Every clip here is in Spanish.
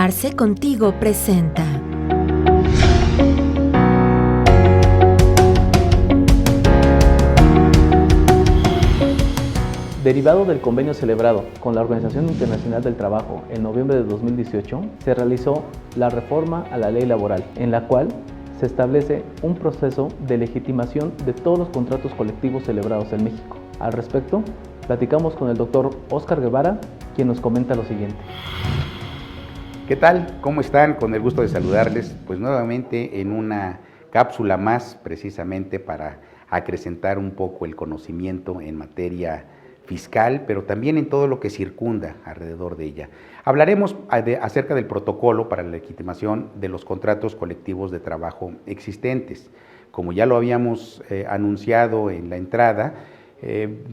Arce Contigo presenta. Derivado del convenio celebrado con la Organización Internacional del Trabajo en noviembre de 2018, se realizó la reforma a la ley laboral, en la cual se establece un proceso de legitimación de todos los contratos colectivos celebrados en México. Al respecto, platicamos con el doctor Óscar Guevara, quien nos comenta lo siguiente. ¿Qué tal? ¿Cómo están? Con el gusto de saludarles, pues nuevamente en una cápsula más, precisamente para acrecentar un poco el conocimiento en materia fiscal, pero también en todo lo que circunda alrededor de ella. Hablaremos acerca del protocolo para la legitimación de los contratos colectivos de trabajo existentes. Como ya lo habíamos anunciado en la entrada,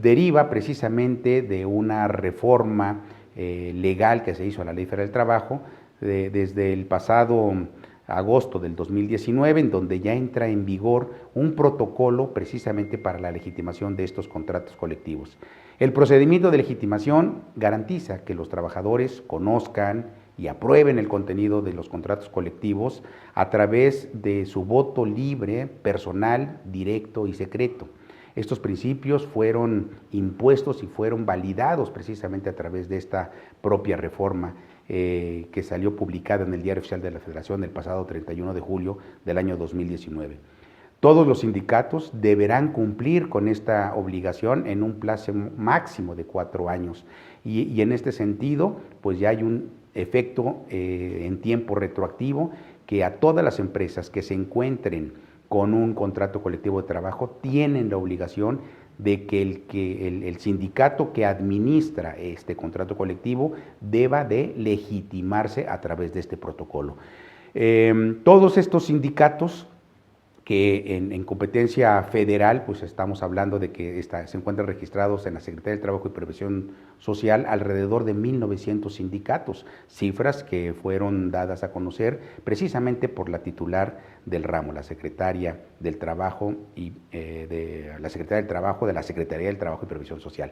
deriva precisamente de una reforma legal que se hizo a la Ley Federal del Trabajo desde el pasado agosto del 2019, en donde ya entra en vigor un protocolo precisamente para la legitimación de estos contratos colectivos. El procedimiento de legitimación garantiza que los trabajadores conozcan y aprueben el contenido de los contratos colectivos a través de su voto libre, personal, directo y secreto. Estos principios fueron impuestos y fueron validados precisamente a través de esta propia reforma que salió publicada en el Diario Oficial de la Federación el pasado 31 de julio del año 2019. Todos los sindicatos deberán cumplir con esta obligación en un plazo máximo de 4 años y en este sentido pues ya hay un efecto en tiempo retroactivo que a todas las empresas que se encuentren con un contrato colectivo de trabajo tienen la obligación de que el sindicato que administra este contrato colectivo deba de legitimarse a través de este protocolo. Todos estos sindicatos que en competencia federal, pues estamos hablando de que se encuentran registrados en la Secretaría del Trabajo y Previsión Social alrededor de 1,900 sindicatos, cifras que fueron dadas a conocer precisamente por la titular del ramo, la Secretaria del Trabajo de la Secretaría del Trabajo y Previsión Social.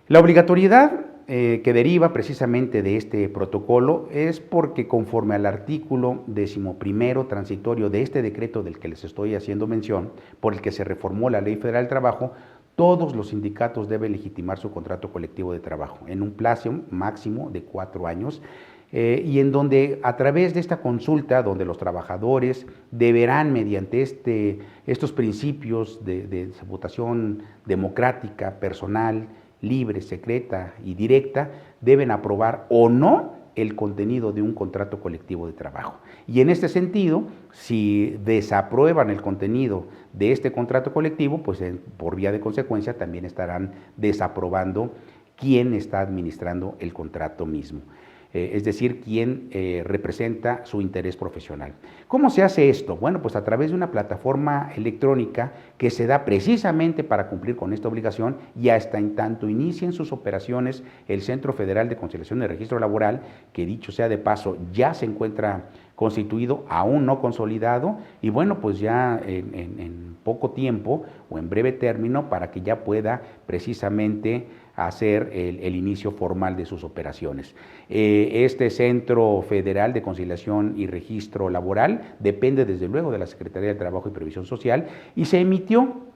La obligatoriedad que deriva precisamente de este protocolo es porque conforme al artículo 11º transitorio de este decreto del que les estoy haciendo mención, por el que se reformó la Ley Federal del Trabajo, todos los sindicatos deben legitimar su contrato colectivo de trabajo en un plazo máximo de 4 años y en donde a través de esta consulta, donde los trabajadores deberán mediante estos principios de votación democrática, personal, libre, secreta y directa, deben aprobar o no el contenido de un contrato colectivo de trabajo. Y en este sentido, si desaprueban el contenido de este contrato colectivo, pues por vía de consecuencia también estarán desaprobando quién está administrando el contrato mismo. Es decir, quién representa su interés profesional. ¿Cómo se hace esto? Bueno, pues a través de una plataforma electrónica que se da precisamente para cumplir con esta obligación y hasta en tanto inicien sus operaciones el Centro Federal de Conciliación y Registro Laboral, que dicho sea de paso, ya se encuentra constituido, aún no consolidado, y bueno, pues ya en poco tiempo o en breve término para que ya pueda precisamente hacer el inicio formal de sus operaciones. Este Centro Federal de Conciliación y Registro Laboral depende desde luego de la Secretaría del Trabajo y Previsión Social y se emitió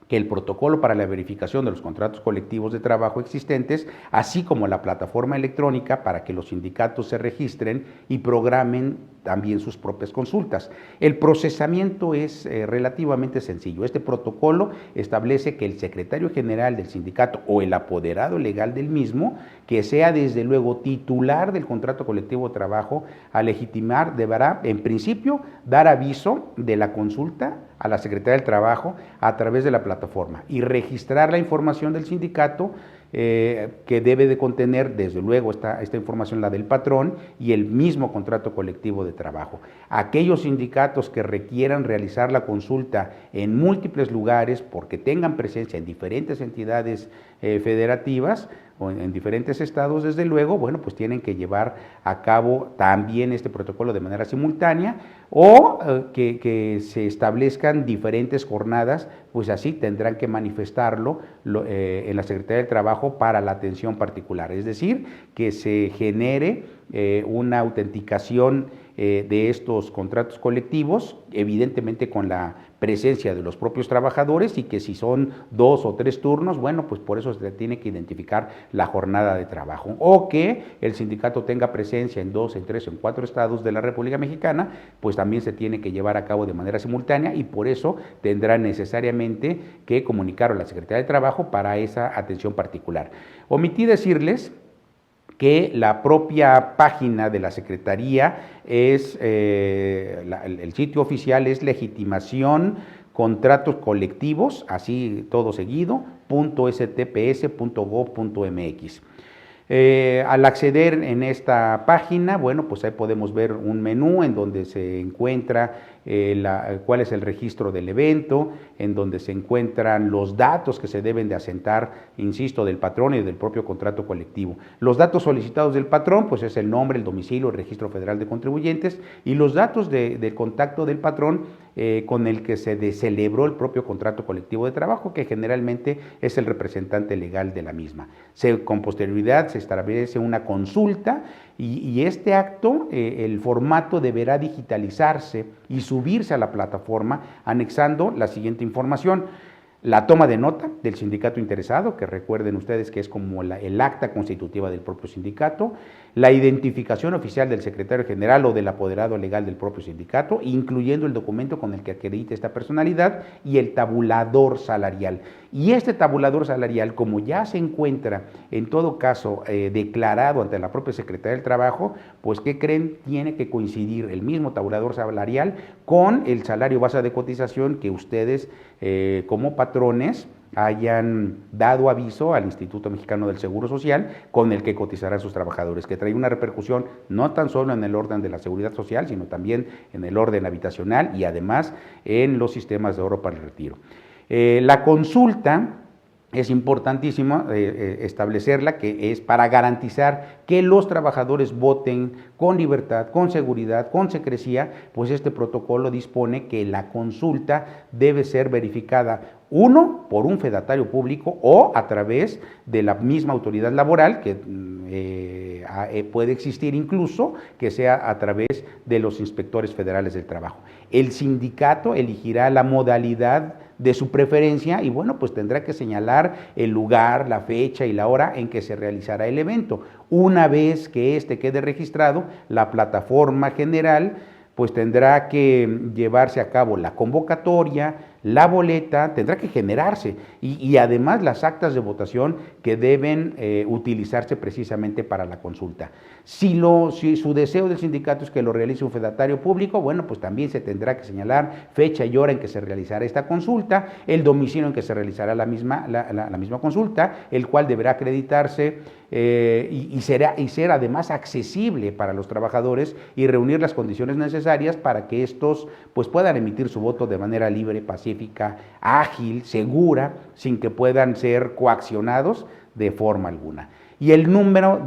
que el protocolo para la verificación de los contratos colectivos de trabajo existentes, así como la plataforma electrónica para que los sindicatos se registren y programen también sus propias consultas. El procesamiento es relativamente sencillo. Este protocolo establece que el secretario general del sindicato o el apoderado legal del mismo, que sea desde luego titular del contrato colectivo de trabajo, a legitimar deberá, en principio, dar aviso de la consulta a la Secretaría del Trabajo a través de la plataforma y registrar la información del sindicato que debe de contener, desde luego, esta información, la del patrón y el mismo contrato colectivo de trabajo. Aquellos sindicatos que requieran realizar la consulta en múltiples lugares porque tengan presencia en diferentes entidades federativas o en diferentes estados, desde luego, bueno, pues tienen que llevar a cabo también este protocolo de manera simultánea o que se establezcan diferentes jornadas, pues así tendrán que manifestarlo en la Secretaría del Trabajo para la atención particular, es decir, que se genere una autenticación de estos contratos colectivos, evidentemente con la presencia de los propios trabajadores, y que si son 2 o 3 turnos, bueno, pues por eso se tiene que identificar la jornada de trabajo, o que el sindicato tenga presencia en 2, en 3, en 4 estados de la República Mexicana, pues también se tiene que llevar a cabo de manera simultánea, y por eso tendrá necesariamente que comunicar a la Secretaría de Trabajo para esa atención particular. Omití decirles que la propia página de la Secretaría es, el sitio oficial es legitimación contratos colectivos, así todo seguido, .stps.gov.mx. Al acceder en esta página, bueno, pues ahí podemos ver un menú en donde se encuentra cuál es el registro del evento, en donde se encuentran los datos que se deben de asentar, insisto, del patrón y del propio contrato colectivo. Los datos solicitados del patrón, pues es el nombre, el domicilio, el registro federal de contribuyentes, y los datos de contacto del patrón con el que se celebró el propio contrato colectivo de trabajo, que generalmente es el representante legal de la misma. Con posterioridad se establece una consulta, y este acto, el formato deberá digitalizarse y subirse a la plataforma anexando la siguiente información: la toma de nota del sindicato interesado, que recuerden ustedes que es como el acta constitutiva del propio sindicato, la identificación oficial del secretario general o del apoderado legal del propio sindicato, incluyendo el documento con el que acredite esta personalidad, y el tabulador salarial. Y este tabulador salarial, como ya se encuentra en todo caso declarado ante la propia Secretaría del Trabajo, pues ¿qué creen? Tiene que coincidir el mismo tabulador salarial con el salario base de cotización que ustedes como patrones hayan dado aviso al Instituto Mexicano del Seguro Social, con el que cotizarán sus trabajadores, que trae una repercusión no tan solo en el orden de la seguridad social, sino también en el orden habitacional y además en los sistemas de ahorro para el retiro. La consulta es importantísimo establecerla, que es para garantizar que los trabajadores voten con libertad, con seguridad, con secrecía. Pues este protocolo dispone que la consulta debe ser verificada, uno, por un fedatario público o a través de la misma autoridad laboral, que puede existir incluso que sea a través de los inspectores federales del trabajo. El sindicato elegirá la modalidad de su preferencia y bueno, pues tendrá que señalar el lugar, la fecha y la hora en que se realizará el evento. Una vez que este quede registrado, la plataforma general pues tendrá que llevarse a cabo la convocatoria, la boleta, tendrá que generarse y además las actas de votación que deben utilizarse precisamente para la consulta. Si su deseo del sindicato es que lo realice un fedatario público, bueno, pues también se tendrá que señalar fecha y hora en que se realizará esta consulta, el domicilio en que se realizará la misma consulta, el cual deberá acreditarse y ser además accesible para los trabajadores y reunir las condiciones necesarias para que estos pues puedan emitir su voto de manera libre, pacífica, ágil, segura, sin que puedan ser coaccionados de forma alguna. Y el número,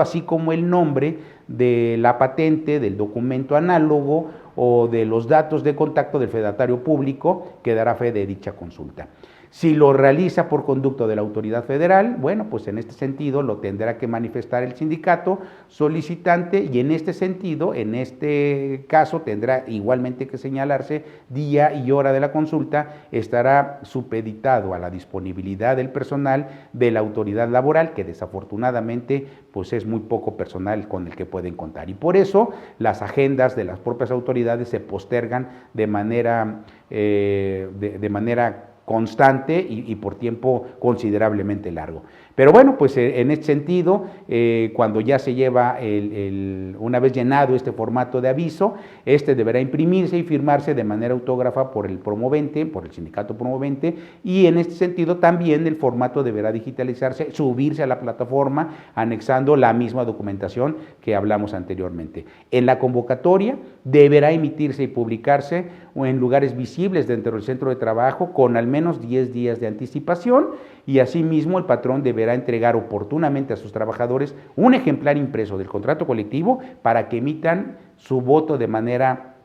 así como el nombre de la patente, del documento análogo o de los datos de contacto del fedatario público que dará fe de dicha consulta. Si lo realiza por conducto de la autoridad federal, bueno, pues en este sentido lo tendrá que manifestar el sindicato solicitante y en este sentido, en este caso, tendrá igualmente que señalarse día y hora de la consulta, estará supeditado a la disponibilidad del personal de la autoridad laboral, que desafortunadamente pues es muy poco personal con el que pueden contar. Y por eso las agendas de las propias autoridades se postergan de manera constante y por tiempo considerablemente largo. Pero bueno, pues en este sentido, cuando ya se lleva una vez llenado este formato de aviso, este deberá imprimirse y firmarse de manera autógrafa por el promovente, por el sindicato promovente, y en este sentido también el formato deberá digitalizarse, subirse a la plataforma, anexando la misma documentación que hablamos anteriormente. En la convocatoria deberá emitirse y publicarse en lugares visibles dentro del centro de trabajo con al menos 10 días de anticipación, y asimismo el patrón deberá entregar oportunamente a sus trabajadores un ejemplar impreso del contrato colectivo para que emitan su voto de manera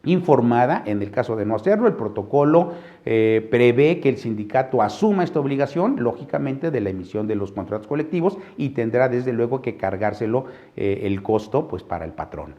informada. En el caso de no hacerlo, el protocolo prevé que el sindicato asuma esta obligación, lógicamente, de la emisión de los contratos colectivos, y tendrá desde luego que cargárselo el costo pues para el patrón.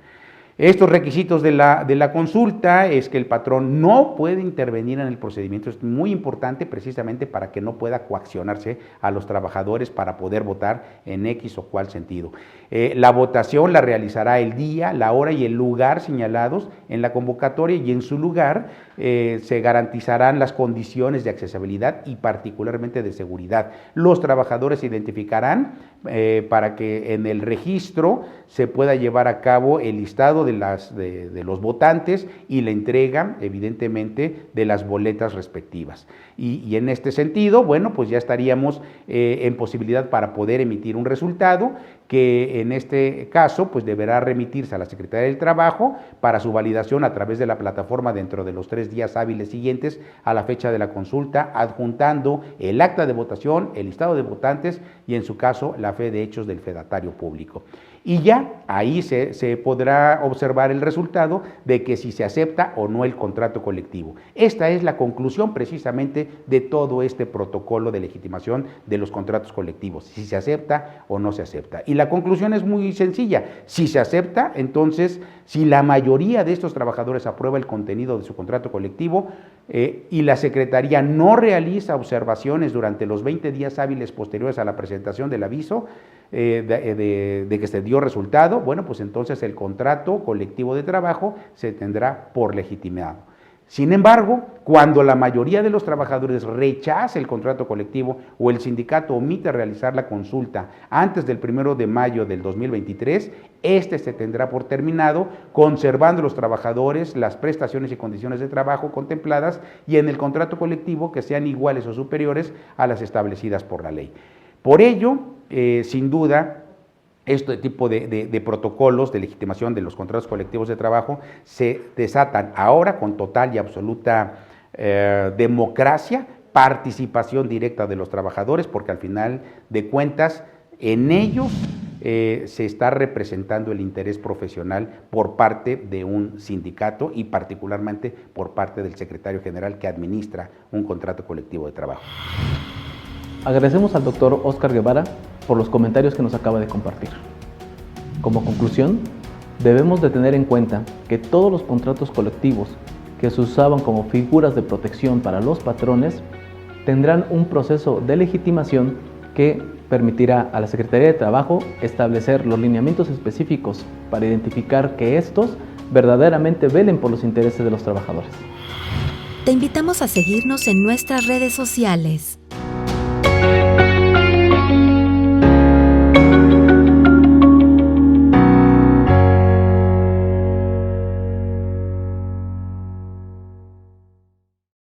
Estos requisitos de la consulta es que el patrón no puede intervenir en el procedimiento. Es muy importante precisamente para que no pueda coaccionarse a los trabajadores para poder votar en X o cual sentido. La votación la realizará el día, la hora y el lugar señalados en la convocatoria, y en su lugar se garantizarán las condiciones de accesibilidad y particularmente de seguridad. Los trabajadores se identificarán para que en el registro se pueda llevar a cabo el listado de los votantes y la entrega, evidentemente, de las boletas respectivas. Y en este sentido, bueno, pues ya estaríamos en posibilidad para poder emitir un resultado que en este caso pues deberá remitirse a la Secretaría del Trabajo para su validación a través de la plataforma dentro de los 3 días hábiles siguientes a la fecha de la consulta, adjuntando el acta de votación, el listado de votantes y en su caso la fe de hechos del fedatario público. Y ya ahí se podrá observar el resultado de que si se acepta o no el contrato colectivo. Esta es la conclusión precisamente de todo este protocolo de legitimación de los contratos colectivos, si se acepta o no se acepta. Y la conclusión es muy sencilla: si se acepta, entonces, si la mayoría de estos trabajadores aprueba el contenido de su contrato colectivo y la Secretaría no realiza observaciones durante los 20 días hábiles posteriores a la presentación del aviso de que se dio resultado, bueno, pues entonces el contrato colectivo de trabajo se tendrá por legitimado. Sin embargo, cuando la mayoría de los trabajadores rechace el contrato colectivo o el sindicato omite realizar la consulta antes del 1 de mayo del 2023, este se tendrá por terminado, conservando los trabajadores las prestaciones y condiciones de trabajo contempladas y en el contrato colectivo que sean iguales o superiores a las establecidas por la ley. Por ello, sin duda, este tipo de protocolos de legitimación de los contratos colectivos de trabajo se desatan ahora con total y absoluta democracia, participación directa de los trabajadores, porque al final de cuentas en ellos se está representando el interés profesional por parte de un sindicato y particularmente por parte del secretario general que administra un contrato colectivo de trabajo. Agradecemos al doctor Óscar Guevara por los comentarios que nos acaba de compartir. Como conclusión, debemos de tener en cuenta que todos los contratos colectivos que se usaban como figuras de protección para los patrones tendrán un proceso de legitimación que permitirá a la Secretaría de Trabajo establecer los lineamientos específicos para identificar que estos verdaderamente velen por los intereses de los trabajadores. Te invitamos a seguirnos en nuestras redes sociales.